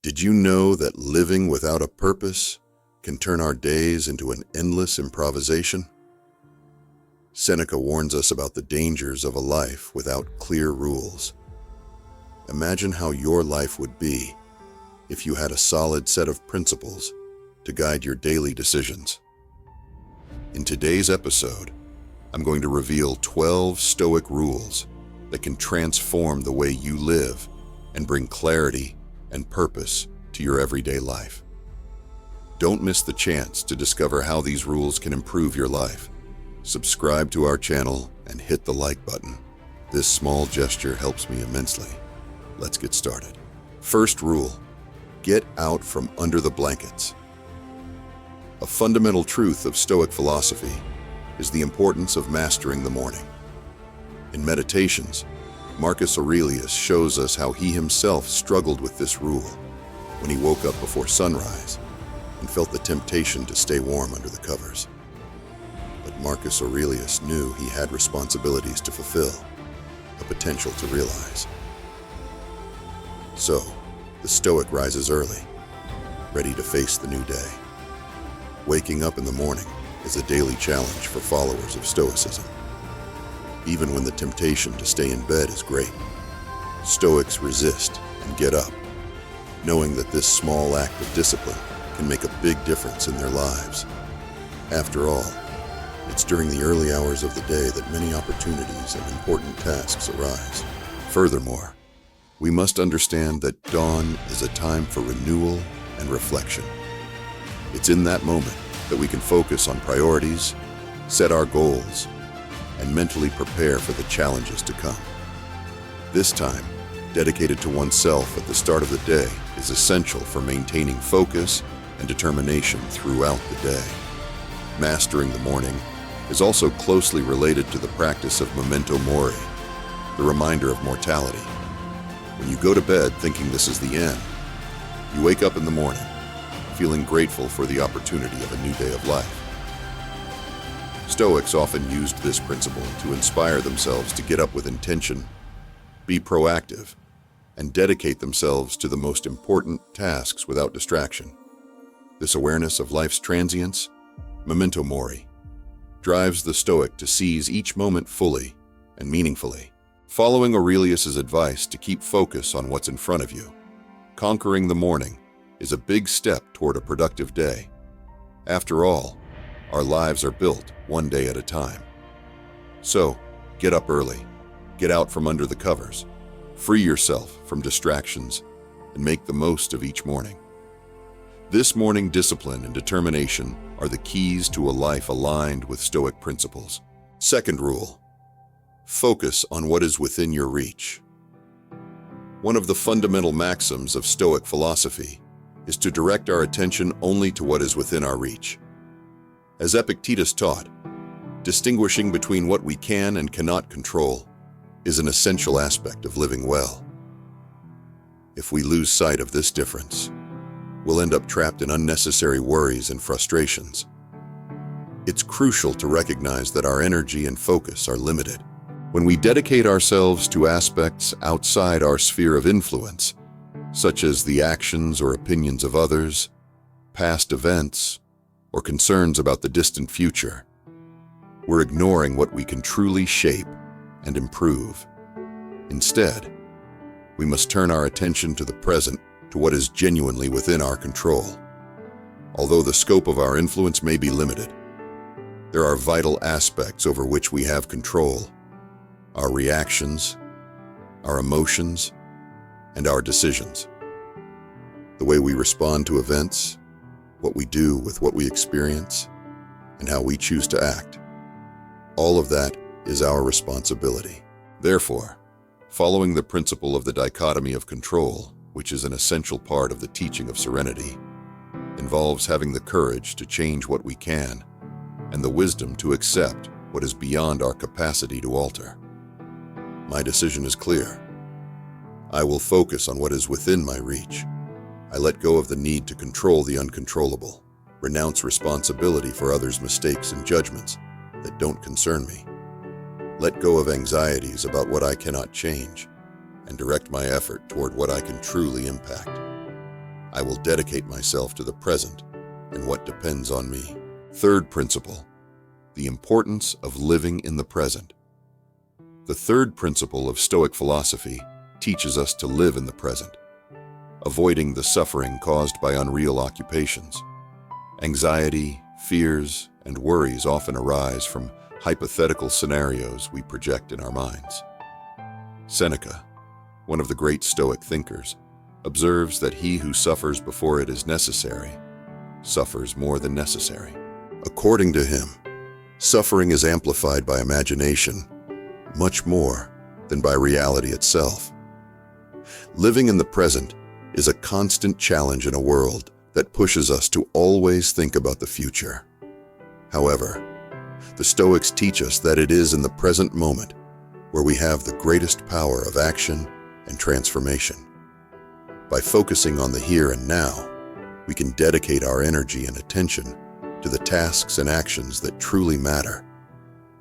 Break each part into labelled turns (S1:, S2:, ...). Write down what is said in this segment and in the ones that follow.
S1: Did you know that living without a purpose can turn our days into an endless improvisation? Seneca warns us about the dangers of a life without clear rules. Imagine how your life would be if you had a solid set of principles to guide your daily decisions. In today's episode, I'm going to reveal 12 Stoic rules that can transform the way you live and bring clarity and purpose to your everyday life. Don't miss the chance to discover how these rules can improve your life. Subscribe to our channel and hit the like button. This small gesture helps me immensely. Let's get started. First rule, get out from under the blankets. A fundamental truth of Stoic philosophy is the importance of mastering the morning. In Meditations, Marcus Aurelius shows us how he himself struggled with this rule when he woke up before sunrise and felt the temptation to stay warm under the covers. But Marcus Aurelius knew he had responsibilities to fulfill, a potential to realize. So, the Stoic rises early, ready to face the new day. Waking up in the morning is a daily challenge for followers of Stoicism. Even when the temptation to stay in bed is great, Stoics resist and get up, knowing that this small act of discipline can make a big difference in their lives. After all, it's during the early hours of the day that many opportunities and important tasks arise. Furthermore, we must understand that dawn is a time for renewal and reflection. It's in that moment that we can focus on priorities, set our goals, and mentally prepare for the challenges to come. This time, dedicated to oneself at the start of the day, is essential for maintaining focus and determination throughout the day. Mastering the morning is also closely related to the practice of memento mori, the reminder of mortality. When you go to bed thinking this is the end, you wake up in the morning feeling grateful for the opportunity of a new day of life. Stoics often used this principle to inspire themselves to get up with intention, be proactive, and dedicate themselves to the most important tasks without distraction. This awareness of life's transience, memento mori, drives the Stoic to seize each moment fully and meaningfully. Following Aurelius's advice to keep focus on what's in front of you, conquering the morning is a big step toward a productive day. After all, our lives are built one day at a time. So, get up early, get out from under the covers, free yourself from distractions, and make the most of each morning. This morning discipline and determination are the keys to a life aligned with Stoic principles. Second rule, focus on what is within your reach. One of the fundamental maxims of Stoic philosophy is to direct our attention only to what is within our reach. As Epictetus taught, distinguishing between what we can and cannot control is an essential aspect of living well. If we lose sight of this difference, we'll end up trapped in unnecessary worries and frustrations. It's crucial to recognize that our energy and focus are limited. When we dedicate ourselves to aspects outside our sphere of influence, such as the actions or opinions of others, past events, or concerns about the distant future, we're ignoring what we can truly shape and improve. Instead, we must turn our attention to the present, to what is genuinely within our control. Although the scope of our influence may be limited, there are vital aspects over which we have control: our reactions, our emotions, and our decisions. The way we respond to events, what we do with what we experience, and how we choose to act. All of that is our responsibility. Therefore, following the principle of the dichotomy of control, which is an essential part of the teaching of serenity, involves having the courage to change what we can and the wisdom to accept what is beyond our capacity to alter. My decision is clear. I will focus on what is within my reach. I let go of the need to control the uncontrollable, renounce responsibility for others' mistakes and judgments that don't concern me, let go of anxieties about what I cannot change, and direct my effort toward what I can truly impact. I will dedicate myself to the present and what depends on me. Third principle, the importance of living in the present. The third principle of Stoic philosophy teaches us to live in the present, avoiding the suffering caused by unreal occupations. Anxiety, fears, and worries often arise from hypothetical scenarios we project in our minds. Seneca, one of the great Stoic thinkers, observes that he who suffers before it is necessary suffers more than necessary. According to him, suffering is amplified by imagination much more than by reality itself. Living in the present is a constant challenge in a world that pushes us to always think about the future. However, the Stoics teach us that it is in the present moment where we have the greatest power of action and transformation. By focusing on the here and now, we can dedicate our energy and attention to the tasks and actions that truly matter,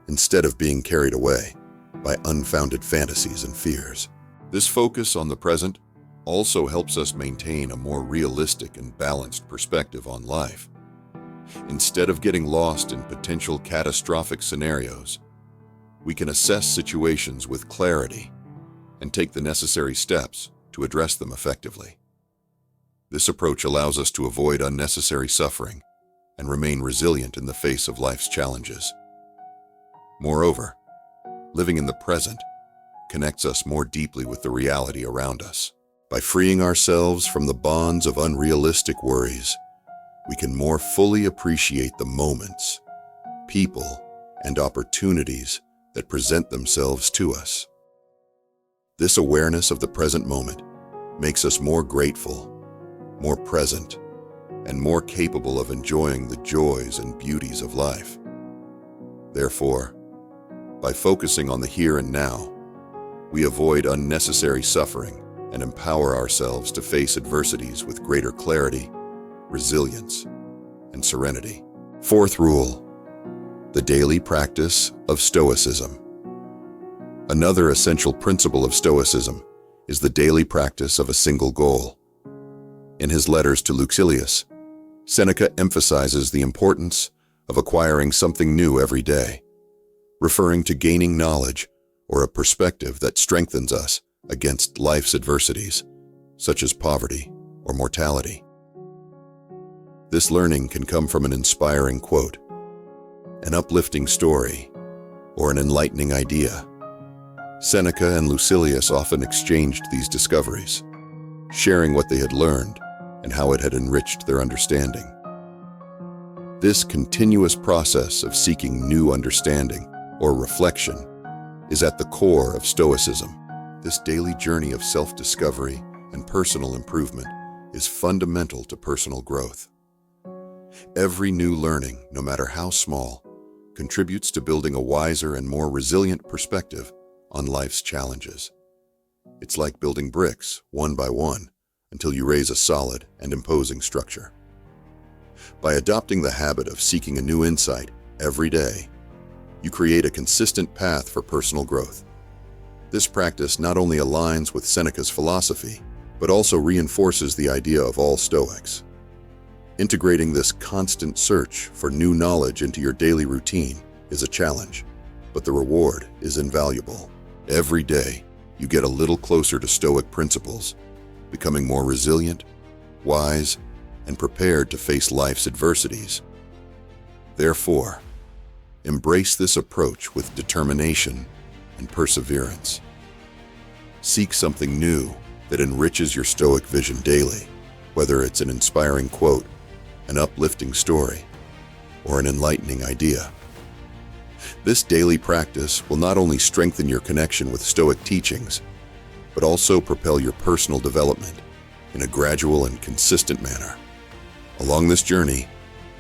S1: instead of being carried away by unfounded fantasies and fears. This focus on the present also helps us maintain a more realistic and balanced perspective on life. Instead of getting lost in potential catastrophic scenarios, we can assess situations with clarity and take the necessary steps to address them effectively. This approach allows us to avoid unnecessary suffering and remain resilient in the face of life's challenges. Moreover, living in the present connects us more deeply with the reality around us. By freeing ourselves from the bonds of unrealistic worries, we can more fully appreciate the moments, people, and opportunities that present themselves to us. This awareness of the present moment makes us more grateful, more present, and more capable of enjoying the joys and beauties of life. Therefore, by focusing on the here and now, we avoid unnecessary suffering and empower ourselves to face adversities with greater clarity, resilience, and serenity. Fourth rule, the daily practice of Stoicism. Another essential principle of Stoicism is the daily practice of a single goal. In his letters to Lucilius, Seneca emphasizes the importance of acquiring something new every day, referring to gaining knowledge or a perspective that strengthens us against life's adversities, such as poverty or mortality. This learning can come from an inspiring quote, an uplifting story, or an enlightening idea. Seneca and Lucilius often exchanged these discoveries, sharing what they had learned and how it had enriched their understanding. This continuous process of seeking new understanding or reflection is at the core of Stoicism. This daily journey of self-discovery and personal improvement is fundamental to personal growth. Every new learning, no matter how small, contributes to building a wiser and more resilient perspective on life's challenges. It's like building bricks, one by one, until you raise a solid and imposing structure. By adopting the habit of seeking a new insight every day, you create a consistent path for personal growth. This practice not only aligns with Seneca's philosophy, but also reinforces the idea of all Stoics. Integrating this constant search for new knowledge into your daily routine is a challenge, but the reward is invaluable. Every day, you get a little closer to Stoic principles, becoming more resilient, wise, and prepared to face life's adversities. Therefore, embrace this approach with determination and perseverance. Seek something new that enriches your Stoic vision daily, whether it's an inspiring quote, an uplifting story, or an enlightening idea. This daily practice will not only strengthen your connection with Stoic teachings, but also propel your personal development in a gradual and consistent manner. Along this journey,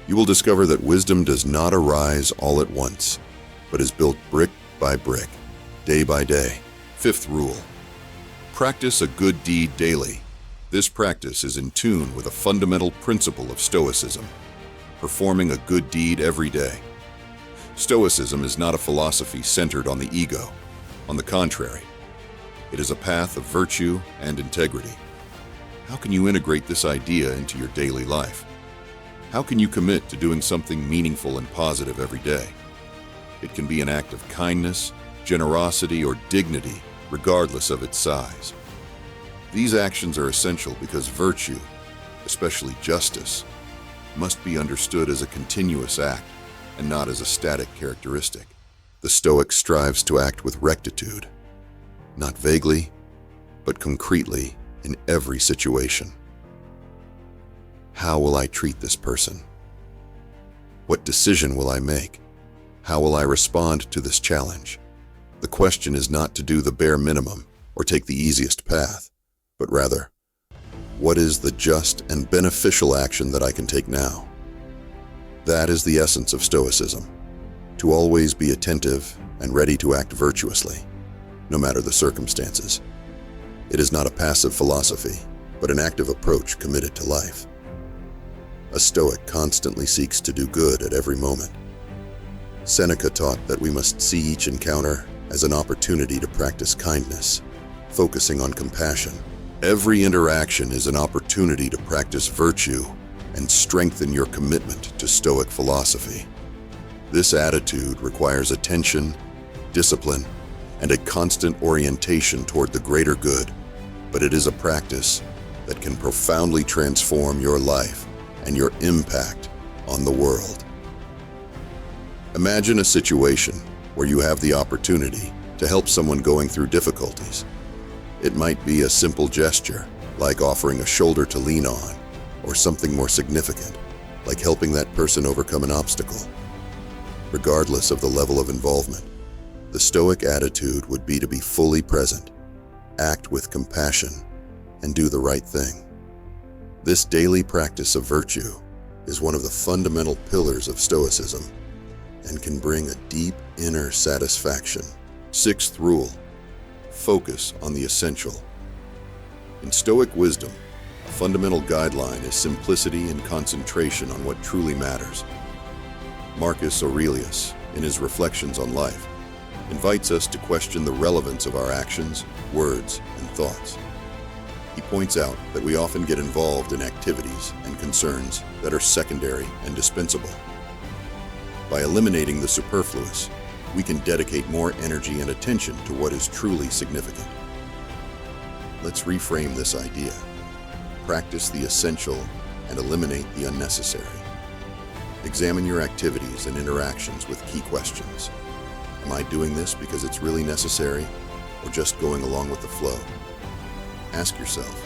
S1: you will discover that wisdom does not arise all at once, but is built brick by brick, day by day. Fifth rule, practice a good deed daily. This practice is in tune with a fundamental principle of Stoicism, performing a good deed every day. Stoicism is not a philosophy centered on the ego. On the contrary, it is a path of virtue and integrity. How can you integrate this idea into your daily life? How can you commit to doing something meaningful and positive every day? It can be an act of kindness, generosity, or dignity, regardless of its size. These actions are essential because virtue, especially justice, must be understood as a continuous act and not as a static characteristic. The Stoic strives to act with rectitude, not vaguely, but concretely in every situation. How will I treat this person? What decision will I make? How will I respond to this challenge? The question is not to do the bare minimum or take the easiest path, but rather, what is the just and beneficial action that I can take now? That is the essence of Stoicism, to always be attentive and ready to act virtuously, no matter the circumstances. It is not a passive philosophy, but an active approach committed to life. A Stoic constantly seeks to do good at every moment. Seneca taught that we must see each encounter as an opportunity to practice kindness, focusing on compassion. Every interaction is an opportunity to practice virtue and strengthen your commitment to Stoic philosophy. This attitude requires attention, discipline, and a constant orientation toward the greater good, but it is a practice that can profoundly transform your life and your impact on the world. Imagine a situation where you have the opportunity to help someone going through difficulties. It might be a simple gesture, like offering a shoulder to lean on, or something more significant, like helping that person overcome an obstacle. Regardless of the level of involvement, the Stoic attitude would be to be fully present, act with compassion, and do the right thing. This daily practice of virtue is one of the fundamental pillars of Stoicism and can bring a deep inner satisfaction. Sixth rule: focus on the essential. In Stoic wisdom, a fundamental guideline is simplicity and concentration on what truly matters. Marcus Aurelius, in his Reflections on Life, invites us to question the relevance of our actions, words, and thoughts. He points out that we often get involved in activities and concerns that are secondary and dispensable. By eliminating the superfluous, we can dedicate more energy and attention to what is truly significant. Let's reframe this idea. Practice the essential and eliminate the unnecessary. Examine your activities and interactions with key questions. Am I doing this because it's really necessary, or just going along with the flow? Ask yourself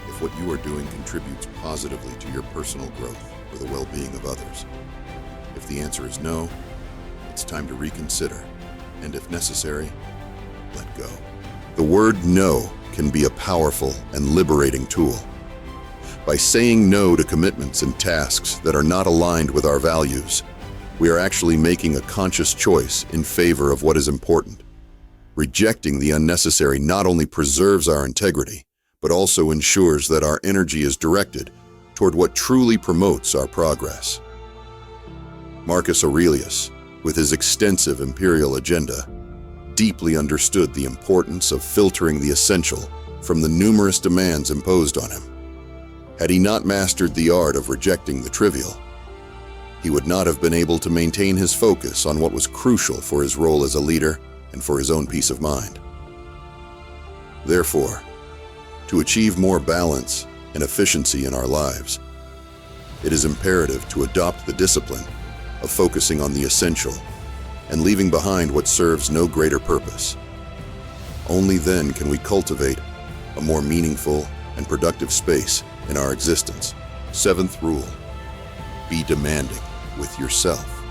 S1: if what you are doing contributes positively to your personal growth or the well-being of others. If the answer is no, it's time to reconsider, and if necessary, let go. The word no can be a powerful and liberating tool. By saying no to commitments and tasks that are not aligned with our values, we are actually making a conscious choice in favor of what is important. Rejecting the unnecessary not only preserves our integrity, but also ensures that our energy is directed toward what truly promotes our progress. Marcus Aurelius, with his extensive imperial agenda, deeply understood the importance of filtering the essential from the numerous demands imposed on him. Had he not mastered the art of rejecting the trivial, he would not have been able to maintain his focus on what was crucial for his role as a leader and for his own peace of mind. Therefore, to achieve more balance and efficiency in our lives, it is imperative to adopt the discipline of focusing on the essential and leaving behind what serves no greater purpose. Only then can we cultivate a more meaningful and productive space in our existence. Seventh rule: be demanding with yourself.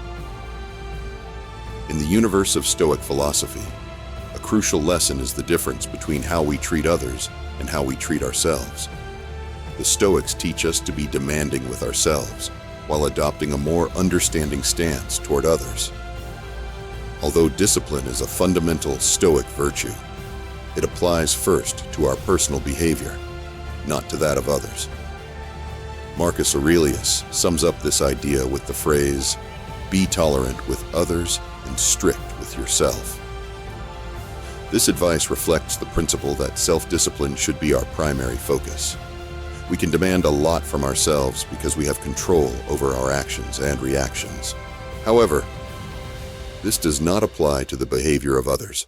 S1: In the universe of Stoic philosophy, a crucial lesson is the difference between how we treat others and how we treat ourselves. The Stoics teach us to be demanding with ourselves while adopting a more understanding stance toward others. Although discipline is a fundamental Stoic virtue, it applies first to our personal behavior, not to that of others. Marcus Aurelius sums up this idea with the phrase, "Be tolerant with others and strict with yourself." This advice reflects the principle that self-discipline should be our primary focus. We can demand a lot from ourselves because we have control over our actions and reactions. However, this does not apply to the behavior of others.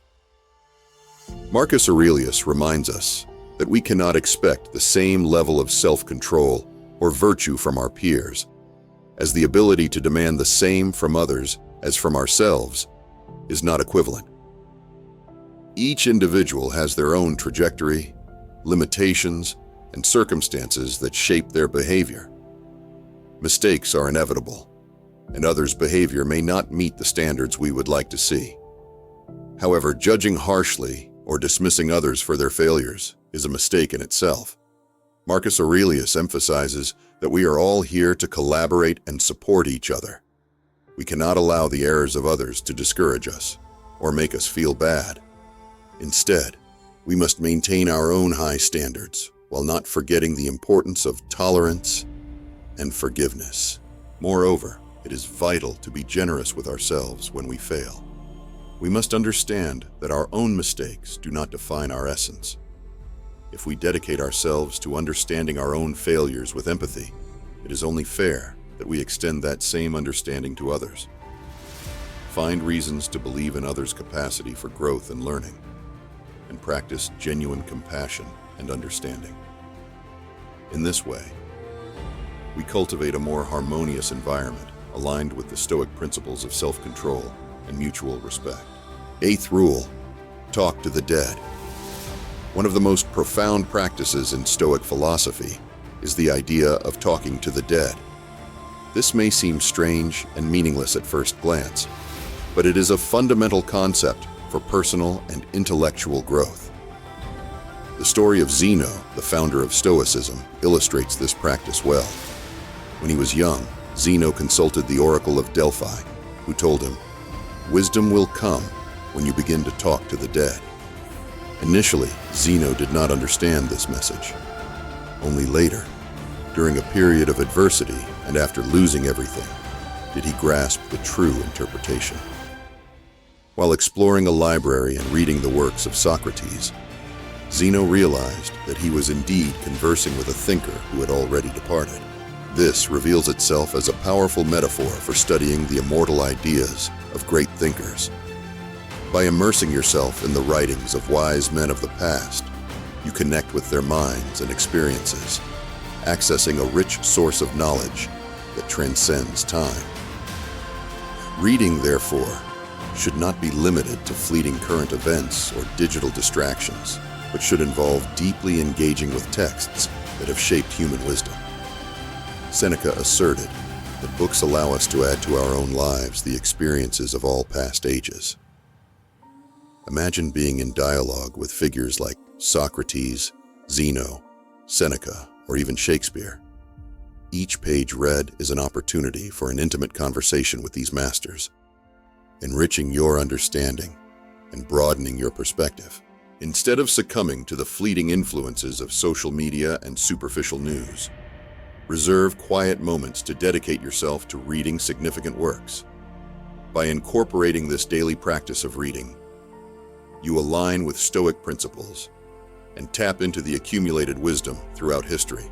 S1: Marcus Aurelius reminds us that we cannot expect the same level of self-control or virtue from our peers, as the ability to demand the same from others as from ourselves is not equivalent. Each individual has their own trajectory, limitations, and circumstances that shape their behavior. Mistakes are inevitable, and others' behavior may not meet the standards we would like to see. However, judging harshly or dismissing others for their failures is a mistake in itself. Marcus Aurelius emphasizes that we are all here to collaborate and support each other. We cannot allow the errors of others to discourage us or make us feel bad. Instead, we must maintain our own high standards while not forgetting the importance of tolerance and forgiveness. Moreover, it is vital to be generous with ourselves when we fail. We must understand that our own mistakes do not define our essence. If we dedicate ourselves to understanding our own failures with empathy, it is only fair that we extend that same understanding to others. Find reasons to believe in others' capacity for growth and learning, and practice genuine compassion and understanding. In this way, we cultivate a more harmonious environment aligned with the Stoic principles of self-control and mutual respect. 8th rule, talk to the dead. One of the most profound practices in Stoic philosophy is the idea of talking to the dead. This may seem strange and meaningless at first glance, but it is a fundamental concept for personal and intellectual growth. The story of Zeno, the founder of Stoicism, illustrates this practice well. When he was young, Zeno consulted the oracle of Delphi, who told him, "Wisdom will come when you begin to talk to the dead." Initially, Zeno did not understand this message. Only later, during a period of adversity and after losing everything, did he grasp the true interpretation. While exploring a library and reading the works of Socrates, Zeno realized that he was indeed conversing with a thinker who had already departed. This reveals itself as a powerful metaphor for studying the immortal ideas of great thinkers. By immersing yourself in the writings of wise men of the past, you connect with their minds and experiences, accessing a rich source of knowledge that transcends time. Reading, therefore, should not be limited to fleeting current events or digital distractions, but should involve deeply engaging with texts that have shaped human wisdom. Seneca asserted that books allow us to add to our own lives the experiences of all past ages. Imagine being in dialogue with figures like Socrates, Zeno, Seneca, or even Shakespeare. Each page read is an opportunity for an intimate conversation with these masters, enriching your understanding and broadening your perspective. Instead of succumbing to the fleeting influences of social media and superficial news, reserve quiet moments to dedicate yourself to reading significant works. By incorporating this daily practice of reading, you align with Stoic principles and tap into the accumulated wisdom throughout history.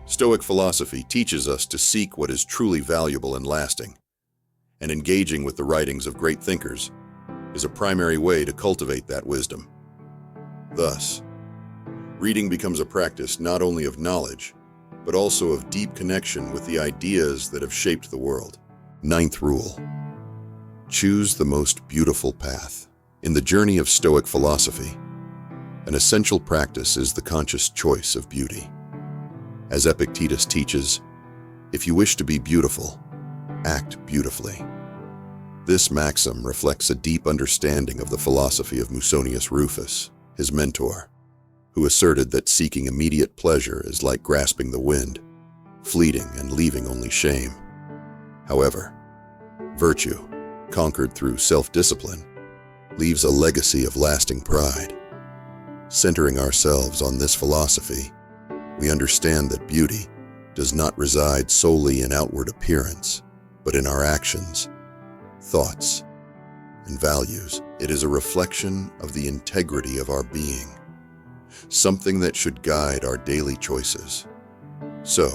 S1: Stoic philosophy teaches us to seek what is truly valuable and lasting, and engaging with the writings of great thinkers is a primary way to cultivate that wisdom. Thus, reading becomes a practice not only of knowledge, but also of deep connection with the ideas that have shaped the world. 9th rule, choose the most beautiful path. In the journey of Stoic philosophy, an essential practice is the conscious choice of beauty. As Epictetus teaches, if you wish to be beautiful, act beautifully. This maxim reflects a deep understanding of the philosophy of Musonius Rufus, his mentor, who asserted that seeking immediate pleasure is like grasping the wind, fleeting and leaving only shame. However, virtue, conquered through self-discipline, leaves a legacy of lasting pride. Centering ourselves on this philosophy, we understand that beauty does not reside solely in outward appearance, but in our actions, thoughts, and values. It is a reflection of the integrity of our being. something that should guide our daily choices. So,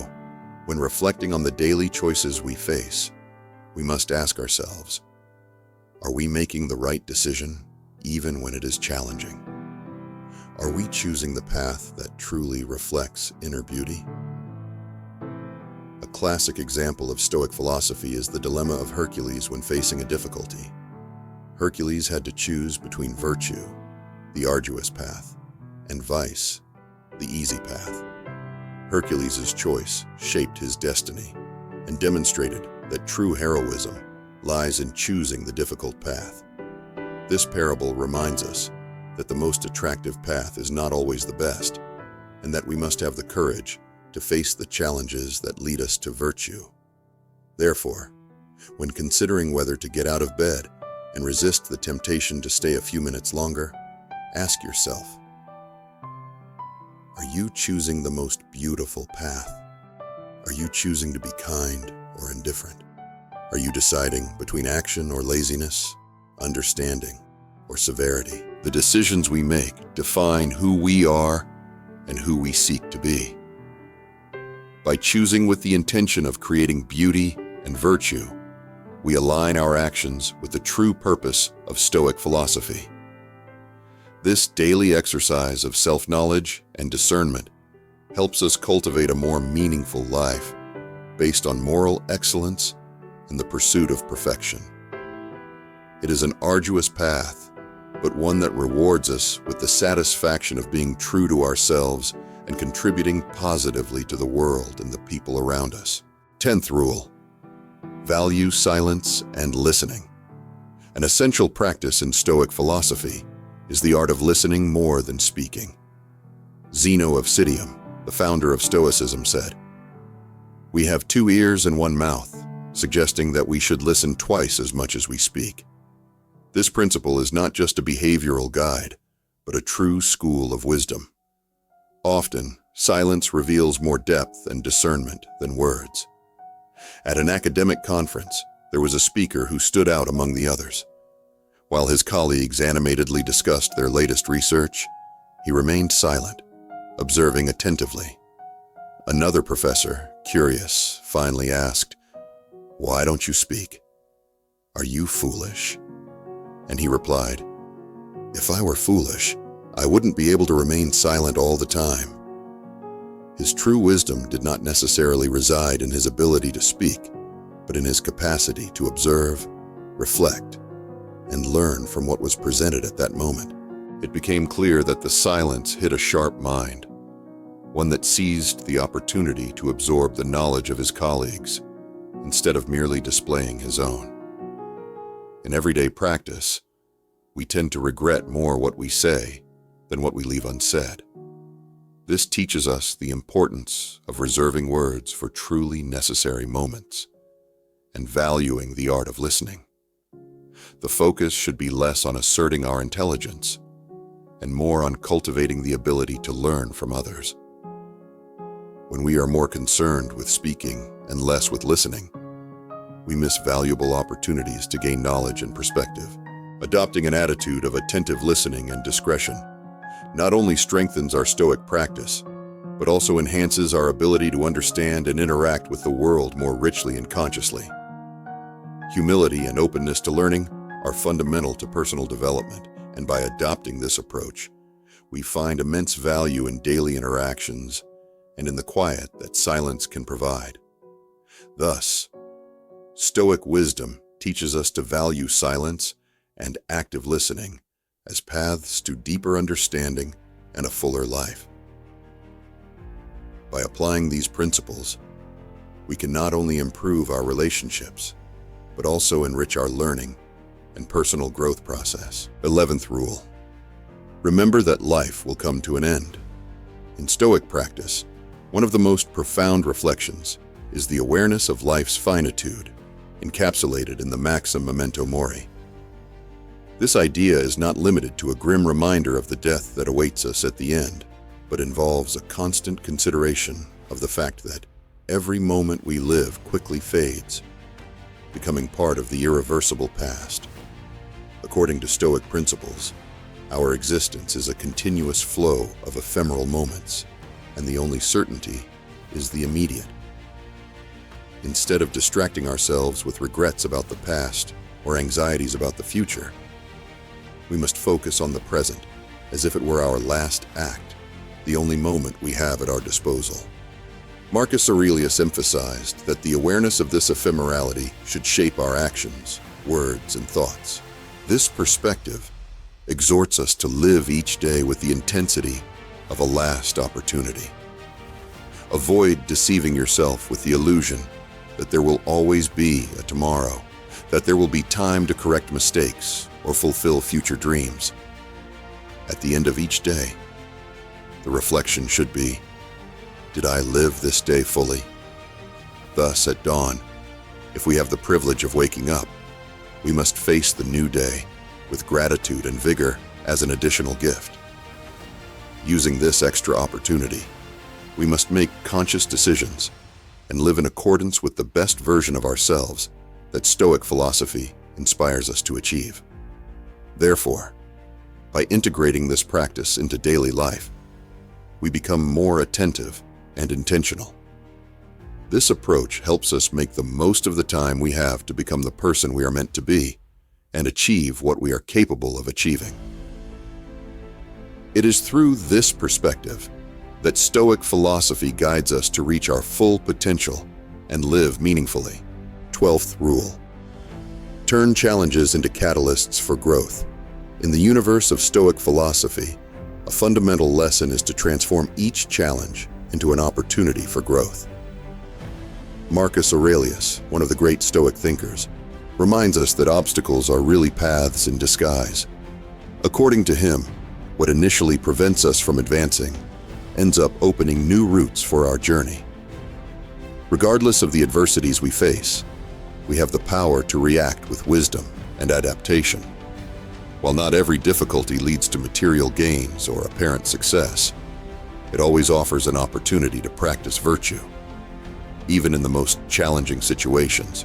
S1: when reflecting on the daily choices we face, we must ask ourselves, are we making the right decision even when it is challenging? Are we choosing the path that truly reflects inner beauty? A classic example of Stoic philosophy is the dilemma of Hercules when facing a difficulty. Hercules had to choose between virtue, the arduous path, and vice, the easy path. Hercules' choice shaped his destiny and demonstrated that true heroism lies in choosing the difficult path. This parable reminds us that the most attractive path is not always the best, and that we must have the courage to face the challenges that lead us to virtue. Therefore, when considering whether to get out of bed and resist the temptation to stay a few minutes longer, ask yourself, are you choosing the most beautiful path? Are you choosing to be kind or indifferent? Are you deciding between action or laziness, understanding or severity? The decisions we make define who we are and who we seek to be. By choosing with the intention of creating beauty and virtue, we align our actions with the true purpose of Stoic philosophy. This daily exercise of self-knowledge and discernment helps us cultivate a more meaningful life based on moral excellence and the pursuit of perfection. It is an arduous path, but one that rewards us with the satisfaction of being true to ourselves and contributing positively to the world and the people around us. 10th rule: value silence and listening. An essential practice in Stoic philosophy is the art of listening more than speaking. Zeno of Citium, the founder of Stoicism, said, "We have 2 ears and 1 mouth," suggesting that we should listen twice as much as we speak. This principle is not just a behavioral guide, but a true school of wisdom. Often, silence reveals more depth and discernment than words. At an academic conference, there was a speaker who stood out among the others. While his colleagues animatedly discussed their latest research, he remained silent, observing attentively. Another professor, curious, finally asked, "Why don't you speak? Are you foolish?" And he replied, "If I were foolish, I wouldn't be able to remain silent all the time." His true wisdom did not necessarily reside in his ability to speak, but in his capacity to observe, reflect, and learn from what was presented at that moment. It became clear that the silence hit a sharp mind, one that seized the opportunity to absorb the knowledge of his colleagues, instead of merely displaying his own. In everyday practice, we tend to regret more what we say than what we leave unsaid. This teaches us the importance of reserving words for truly necessary moments and valuing the art of listening. The focus should be less on asserting our intelligence and more on cultivating the ability to learn from others. When we are more concerned with speaking and less with listening, we miss valuable opportunities to gain knowledge and perspective. Adopting an attitude of attentive listening and discretion not only strengthens our Stoic practice, but also enhances our ability to understand and interact with the world more richly and consciously. Humility and openness to learning are fundamental to personal development, and by adopting this approach, we find immense value in daily interactions and in the quiet that silence can provide. Thus, Stoic wisdom teaches us to value silence and active listening as paths to deeper understanding and a fuller life. By applying these principles, we can not only improve our relationships, but also enrich our learning and personal growth process. 11th rule: remember that life will come to an end. In Stoic practice, one of the most profound reflections is the awareness of life's finitude, encapsulated in the maxim memento mori. This idea is not limited to a grim reminder of the death that awaits us at the end, but involves a constant consideration of the fact that every moment we live quickly fades, becoming part of the irreversible past. According to Stoic principles, Our existence is a continuous flow of ephemeral moments, and the only certainty is the immediate. Instead of distracting ourselves with regrets about the past or anxieties about the future, we must focus on the present as if it were our last act, the only moment we have at our disposal. Marcus Aurelius emphasized that the awareness of this ephemerality should shape our actions, words, and thoughts. This perspective exhorts us to live each day with the intensity of a last opportunity. Avoid deceiving yourself with the illusion that there will always be a tomorrow, that there will be time to correct mistakes or fulfill future dreams. At the end of each day, the reflection should be, did I live this day fully? Thus, at dawn, if we have the privilege of waking up, we must face the new day with gratitude and vigor as an additional gift. Using this extra opportunity, we must make conscious decisions and live in accordance with the best version of ourselves that Stoic philosophy inspires us to achieve. Therefore, by integrating this practice into daily life, we become more attentive and intentional. This approach helps us make the most of the time we have to become the person we are meant to be and achieve what we are capable of achieving. It is through this perspective that Stoic philosophy guides us to reach our full potential and live meaningfully. 12th rule: turn challenges into catalysts for growth. In the universe of Stoic philosophy, a fundamental lesson is to transform each challenge into an opportunity for growth. Marcus Aurelius, one of the great Stoic thinkers, reminds us that obstacles are really paths in disguise. According to him, what initially prevents us from advancing ends up opening new routes for our journey. Regardless of the adversities we face, we have the power to react with wisdom and adaptation. While not every difficulty leads to material gains or apparent success, it always offers an opportunity to practice virtue. Even in the most challenging situations,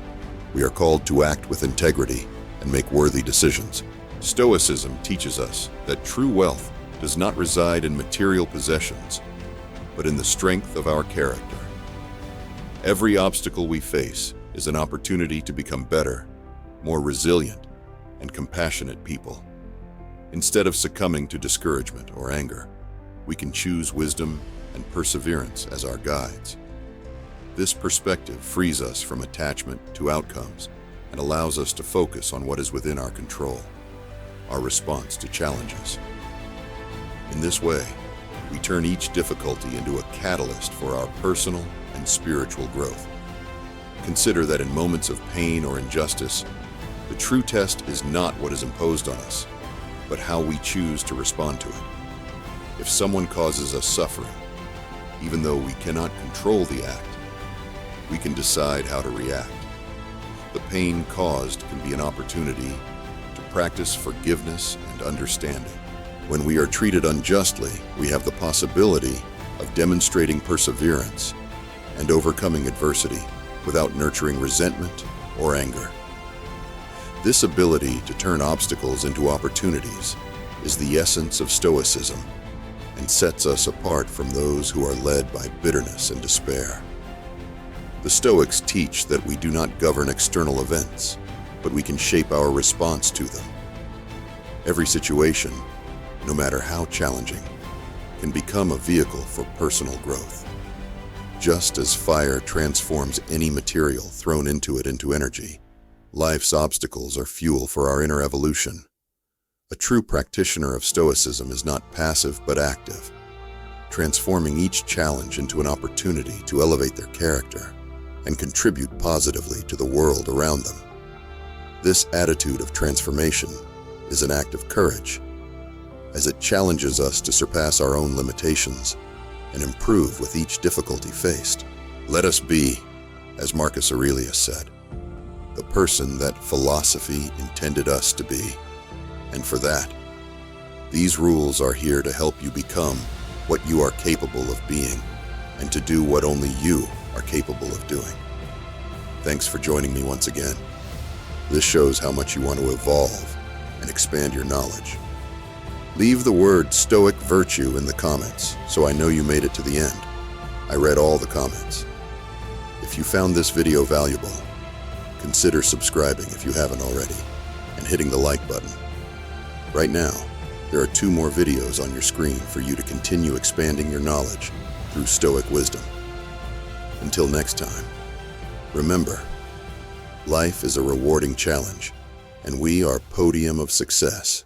S1: we are called to act with integrity and make worthy decisions. Stoicism teaches us that true wealth does not reside in material possessions, but in the strength of our character. Every obstacle we face is an opportunity to become better, more resilient, and compassionate people. Instead of succumbing to discouragement or anger, we can choose wisdom and perseverance as our guides. This perspective frees us from attachment to outcomes and allows us to focus on what is within our control, our response to challenges. In this way, we turn each difficulty into a catalyst for our personal and spiritual growth. Consider that in moments of pain or injustice, the true test is not what is imposed on us, but how we choose to respond to it. If someone causes us suffering, even though we cannot control the act, we can decide how to react. The pain caused can be an opportunity to practice forgiveness and understanding. When we are treated unjustly, we have the possibility of demonstrating perseverance and overcoming adversity without nurturing resentment or anger. This ability to turn obstacles into opportunities is the essence of Stoicism and sets us apart from those who are led by bitterness and despair. The Stoics teach that we do not govern external events, but we can shape our response to them. Every situation, no matter how challenging, can become a vehicle for personal growth. Just as fire transforms any material thrown into it into energy, life's obstacles are fuel for our inner evolution. A true practitioner of Stoicism is not passive but active, transforming each challenge into an opportunity to elevate their character and contribute positively to the world around them. This attitude of transformation is an act of courage, as it challenges us to surpass our own limitations and improve with each difficulty faced. Let us be, as Marcus Aurelius said, the person that philosophy intended us to be. And for that, these rules are here to help you become what you are capable of being and to do what only you are capable of doing. Thanks for joining me once again. This shows how much you want to evolve and expand your knowledge. Leave the word Stoic virtue in the comments so I know you made it to the end. I read all the comments. If you found this video valuable, consider subscribing if you haven't already, and hitting the like button. Right now, there are 2 more videos on your screen for you to continue expanding your knowledge through Stoic wisdom. Until next time, remember, life is a rewarding challenge, and we are podium of success.